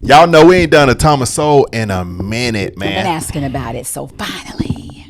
Y'all know we ain't done a Thomas Sowell in a minute, man. I've been asking about it, so finally.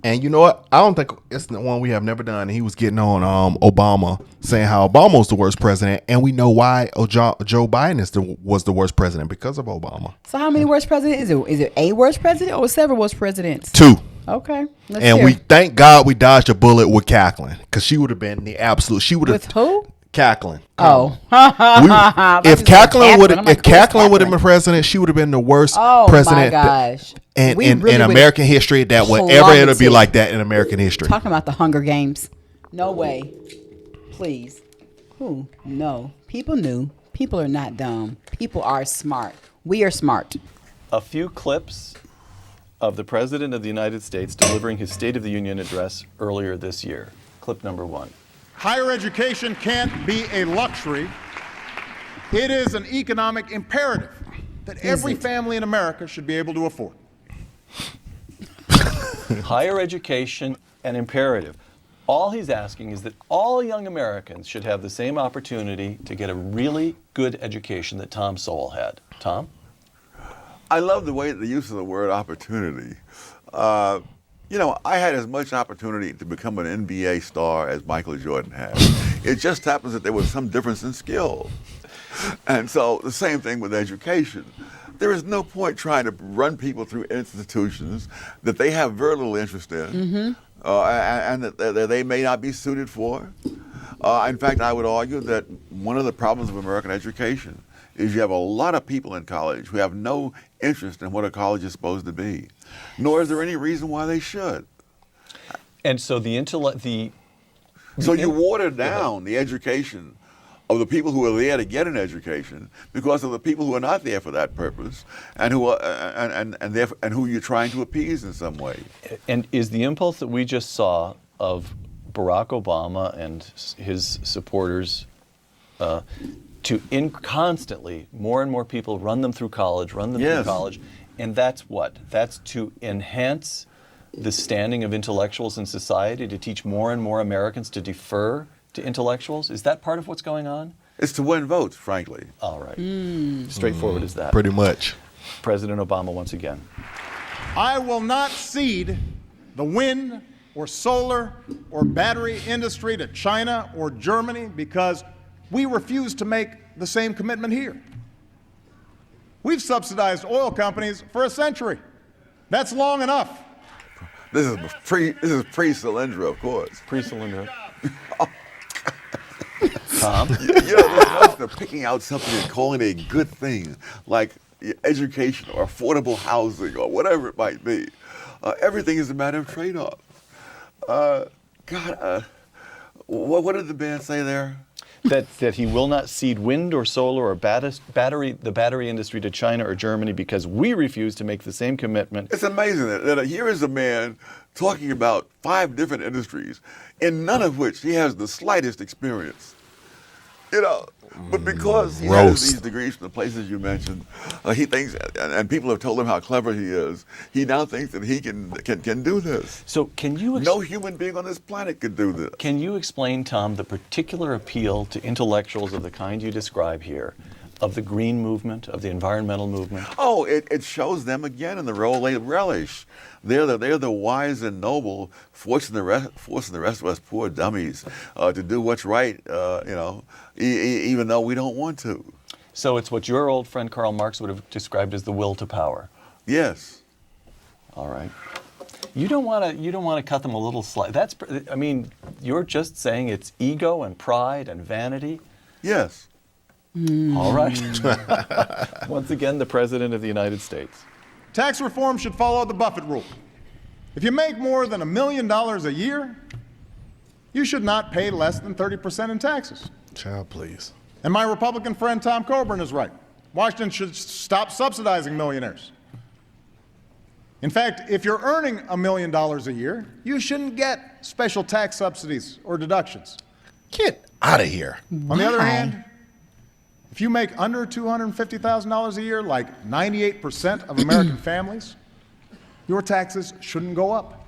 And you know what? I don't think it's the one we have never done. He was getting on Obama, saying how Obama was the worst president, and we know why Joe Biden was the worst president, because of Obama. So how many worst presidents is it? Is it a worst president or several worst presidents? 2. Okay. Let's And hear. we thank God we dodged a bullet with Cackling, because she would have been the absolute. She would have. With who? Cackling. Oh. If Cackling would have been been president, she would have been the worst Oh president my gosh. in really American history. That would ever it'll be like that in American history. Talking about the Hunger Games. No way. Please. Who? No. People knew. People are not dumb. People are smart. We are smart. A few clips of the President of the United States delivering his State of the Union address earlier this year. Clip number 1. Higher education can't be a luxury. It is an economic imperative that every family in America should be able to afford. Higher education, an imperative. All he's asking is that all young Americans should have the same opportunity to get a really good education that Tom Sowell had. Tom? I love the use of the word opportunity. You know, I had as much opportunity to become an NBA star as Michael Jordan had. It just happens that there was some difference in skill. And so the same thing with education. There is no point trying to run people through institutions that they have very little interest in, and that they may not be suited for. In fact, I would argue that one of the problems of American education is you have a lot of people in college who have no interest in what a college is supposed to be, nor is there any reason why they should. And so So you water down the education of the people who are there to get an education because of the people who are not there for that purpose, and who are, and who you're trying to appease in some way. And is the impulse that we just saw of Barack Obama and his supporters to constantly more and more people run them through college, and that's what? That's to enhance the standing of intellectuals in society, to teach more and more Americans to defer to intellectuals? Is that part of what's going on? It's to win votes, frankly. All right. Straightforward as that. Pretty much. President Obama once again. I will not cede the wind or solar or battery industry to China or Germany because we refuse to make the same commitment here. We've subsidized oil companies for a century. That's long enough. This is pre-Solyndra, of course. Pre-Solyndra. Tom? You know, there's notion of picking out something and calling it a good thing, like education or affordable housing or whatever it might be. Everything is a matter of trade-off. What did the band say there? That he will not cede wind or solar or the battery industry to China or Germany because we refuse to make the same commitment. It's amazing that here is a man talking about 5 different industries, in none of which he has the slightest experience. You know, but because he has these degrees from the places you mentioned, he thinks, and people have told him how clever he is, he now thinks that he can do this. So can you... No human being on this planet could do this. Can you explain, Tom, the particular appeal to intellectuals of the kind you describe here, of the green movement, of the environmental movement? Oh, it shows them again in the role they relish. They're the wise and noble, forcing the rest of us poor dummies to do what's right, even though we don't want to. So it's what your old friend Karl Marx would have described as the will to power. Yes. All right. You don't want to cut them a little slack. You're just saying it's ego and pride and vanity. Yes. All right. Once again, the President of the United States. Tax reform should follow the Buffett rule. If you make more than $1 million a year, you should not pay less than 30% in taxes. Child, please. And my Republican friend Tom Coburn is right. Washington should stop subsidizing millionaires. In fact, if you're earning $1 million a year, you shouldn't get special tax subsidies or deductions. Get out of here. On the other hand, if you make under $250,000 a year, like 98% of American families, your taxes shouldn't go up.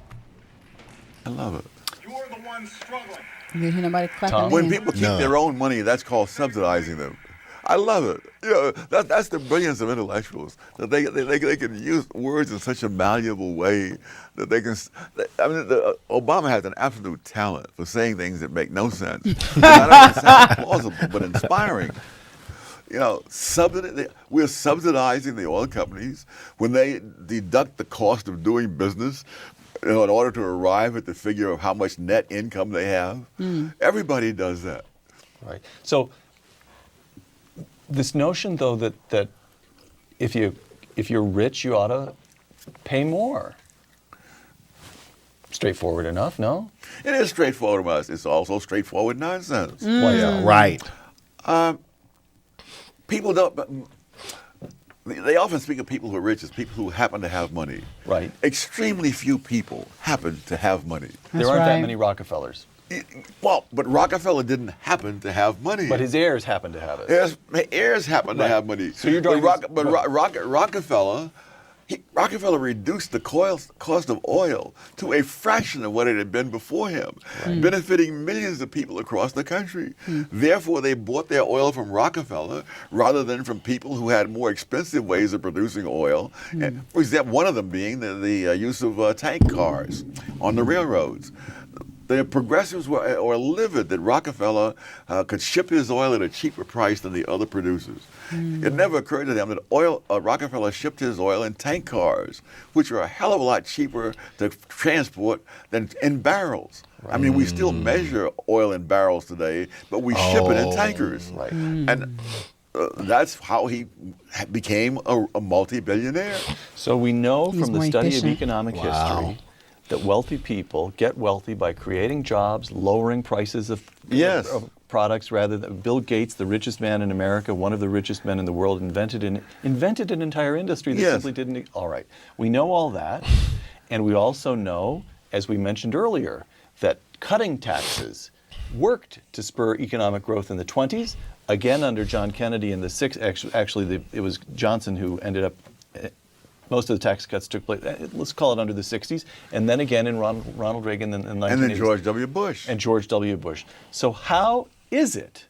I love it. You're the one struggling. You hear nobody clapping? When people keep their own money, that's called subsidizing them. I love it. You know, that's the brilliance of intellectuals, that they can use words in such a malleable way that they can. I mean, Obama has an absolute talent for saying things that make no sense. Not only sound plausible, but inspiring. You know, we're subsidizing the oil companies when they deduct the cost of doing business in order to arrive at the figure of how much net income they have. Everybody does that. Right. So this notion, though, that if you're rich, you ought to pay more. Straightforward enough, no? It is straightforward, but it's also straightforward nonsense. Why Yeah, right. People don't. They often speak of people who are rich as people who happen to have money. Right. Extremely few people happen to have money. There aren't that right. many Rockefellers. Well, but Rockefeller didn't happen to have money. But his heirs happen to have it. Heirs happen to have money. So you're drawing Rockefeller reduced the cost of oil to a fraction of what it had been before him, benefiting millions of people across the country. Therefore, they bought their oil from Rockefeller rather than from people who had more expensive ways of producing oil. And, for example, one of them being the use of tank cars on the railroads. The progressives were livid that Rockefeller could ship his oil at a cheaper price than the other producers. It never occurred to them that Rockefeller shipped his oil in tank cars, which are a hell of a lot cheaper to transport than in barrels. Right. I mean, we still measure oil in barrels today, but we ship it in tankers. Right. And that's how he became a multi-billionaire. So we know He's from the more study efficient. of economic history that wealthy people get wealthy by creating jobs, lowering prices of products. Rather than Bill Gates, the richest man in America, one of the richest men in the world, invented an entire industry that simply didn't. All right, we know all that, and we also know, as we mentioned earlier, that cutting taxes worked to spur economic growth in the 20s. Again, under John Kennedy in the 60s. Actually, it was Johnson who ended up. Most of the tax cuts took place, let's call it under the 60s, and then again in Ronald Reagan in the 1980s. And then George W. Bush. And George W. Bush. So how is it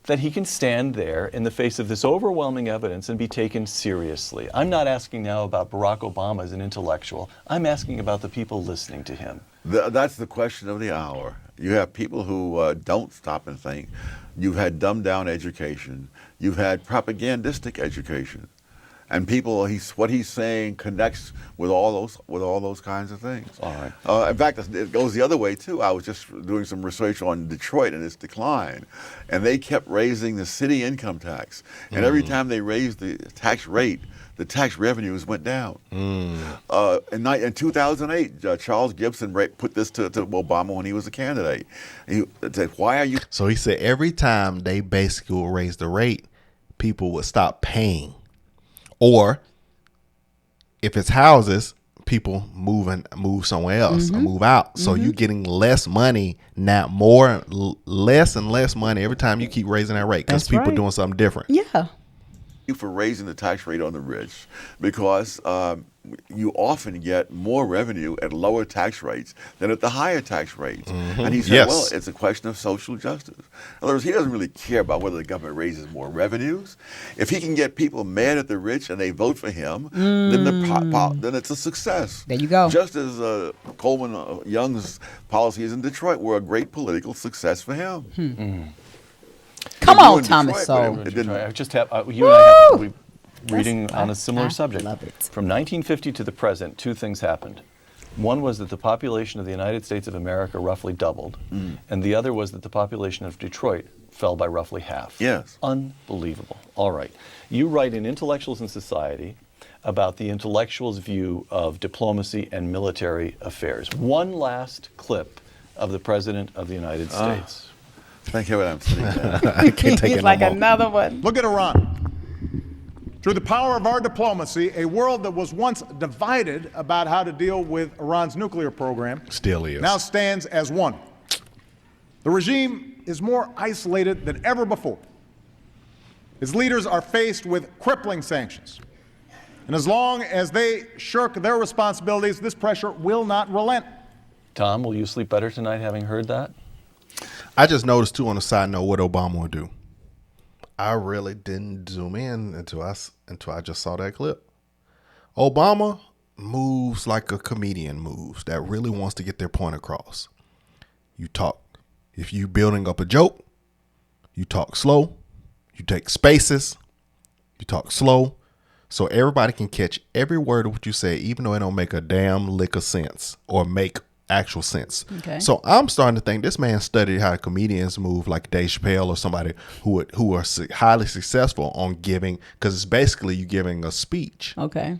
that he can stand there in the face of this overwhelming evidence and be taken seriously? I'm not asking now about Barack Obama as an intellectual. I'm asking about the people listening to him. That's the question of the hour. You have people who don't stop and think. You've had dumbed-down education. You've had propagandistic education. And people, what he's saying connects with all those kinds of things. All right. In fact, it goes the other way too. I was just doing some research on Detroit and its decline, and they kept raising the city income tax. And every time they raised the tax rate, the tax revenues went down. In 2008, Charles Gibson put this to Obama when he was a candidate. He said, "Why are you?" So he said every time they basically would raise the rate, people would stop paying. Or if it's houses, people move somewhere else or move out. So you're getting less money, not more, less and less money every time you keep raising that rate because people are doing something different. Yeah. For raising the tax rate on the rich, because you often get more revenue at lower tax rates than at the higher tax rates. And he said, well, it's a question of social justice. In other words, he doesn't really care about whether the government raises more revenues. If he can get people mad at the rich and they vote for him, then it's a success. There you go. Just as Coleman Young's policies in Detroit were a great political success for him. Come on, Thomas Sowell. I just have you and I have to be reading on a similar subject. Love it. From 1950 to the present, two things happened. One was that the population of the United States of America roughly doubled, and the other was that the population of Detroit fell by roughly half. Yes. Unbelievable. All right. You write in Intellectuals in Society about the intellectuals' view of diplomacy and military affairs. One last clip of the President of the United States. Thank you, I'm sitting there. I can't take He's it like no more. another one. Look at Iran. Through the power of our diplomacy, a world that was once divided about how to deal with Iran's nuclear program Still is. now stands as one. The regime is more isolated than ever before. Its leaders are faced with crippling sanctions. And as long as they shirk their responsibilities, this pressure will not relent. Tom, will you sleep better tonight having heard that? I just noticed too on the side note what Obama would do. I really didn't zoom in until I just saw that clip. Obama moves like a comedian moves that really wants to get their point across. You talk. If you building up a joke, you talk slow. You take spaces. You talk slow. So everybody can catch every word of what you say, even though it don't make a damn lick of sense or make actual sense. Okay. So I'm starting to think this man studied how comedians move, like Dave Chappelle or somebody who are highly successful on giving, because it's basically you giving a speech. Okay.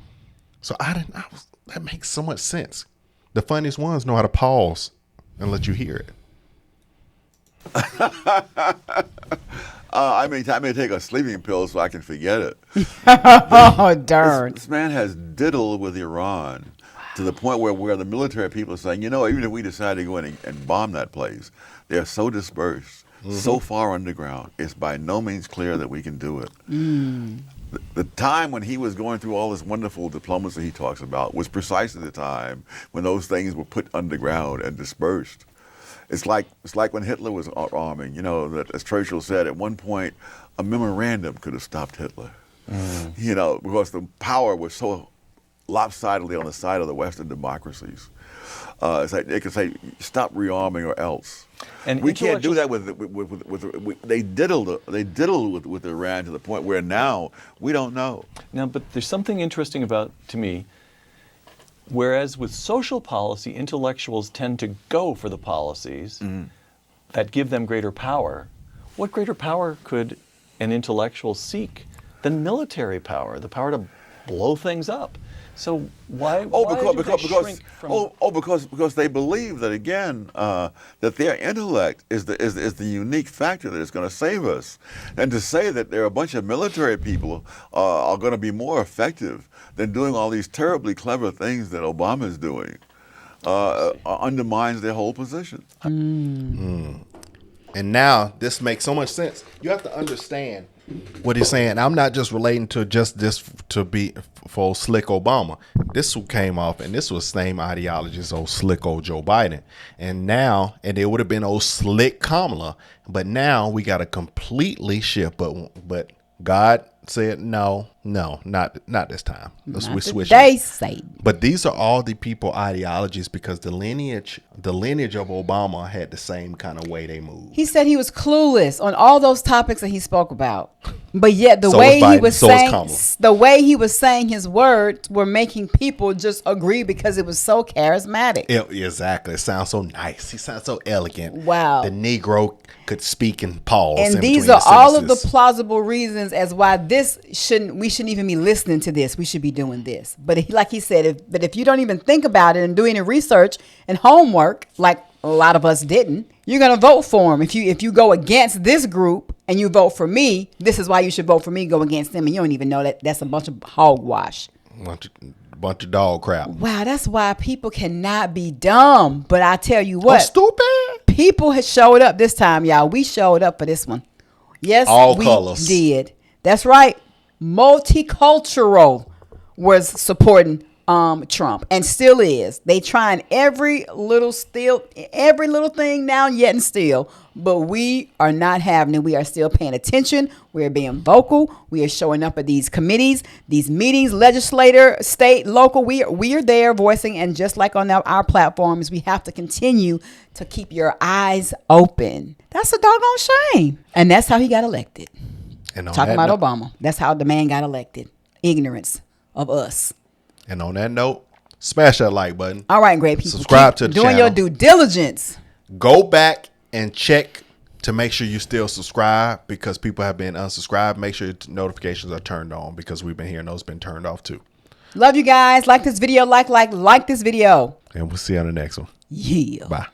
So that makes so much sense. The funniest ones know how to pause and let you hear it. I may take a sleeping pill so I can forget it. Oh, darn. This man has diddled with Iran to the point where the military people are saying, even if we decide to go in and bomb that place, they're so dispersed, so far underground, it's by no means clear that we can do it. The time when he was going through all this wonderful diplomacy he talks about was precisely the time when those things were put underground and dispersed. It's like when Hitler was arming, that as Churchill said, at one point, a memorandum could have stopped Hitler. Because the power was so lopsidedly on the side of the Western democracies. It's like they could say, stop rearming or else. And we can't do that with they diddled with Iran to the point where now we don't know. Now, but there's something interesting about, to me, whereas with social policy, intellectuals tend to go for the policies that give them greater power. What greater power could an intellectual seek than military power, the power to blow things up? So why because they believe that, again, that their intellect is the unique factor that is going to save us. And to say that there are a bunch of military people are going to be more effective than doing all these terribly clever things that Obama is doing undermines their whole position. And now this makes so much sense. You have to understand what he's saying. I'm not just relating to just this to be for slick Obama. This came off, and this was same ideology as old slick old Joe Biden. And it would have been old slick Kamala. But now we got to completely shift. But God said no, not this time. We switch. They say. But these are all the people ideologies because the lineage of Obama had the same kind of way they moved. He said he was clueless on all those topics that he spoke about. But yet the way he was saying his words were making people just agree because it was so charismatic. Exactly. It sounds so nice. He sounds so elegant. Wow. The Negro could speak and pause. And these are all of the plausible reasons as why we shouldn't even be listening to this. We should be doing this. But like he said, if you don't even think about it and do any research and homework, like a lot of us didn't, you're going to vote for him. If you go against this group and you vote for me, this is why you should vote for me, go against them. And you don't even know that's a bunch of hogwash. Bunch of dog crap. Wow, that's why people cannot be dumb. But I tell you what. Stupid. People had showed up this time, y'all. We showed up for this one. Yes, we colors did. That's right. Multicultural was supporting Trump and still is. They trying every little thing now yet and still, but we are not having it. We are still paying attention. We are being vocal. We are showing up at these committees, these meetings, legislator, state, local. We are there voicing, and just like on our platforms, we have to continue to keep your eyes open. That's a doggone shame. And that's how he got elected. And talking about Obama. That's how the man got elected. Ignorance of us. And on that note, smash that like button. All right, great people. Subscribe to the channel. Doing your due diligence. Go back and check to make sure you still subscribe because people have been unsubscribed. Make sure your notifications are turned on because we've been hearing those been turned off too. Love you guys. Like this video. Like this video. And we'll see you on the next one. Yeah. Bye.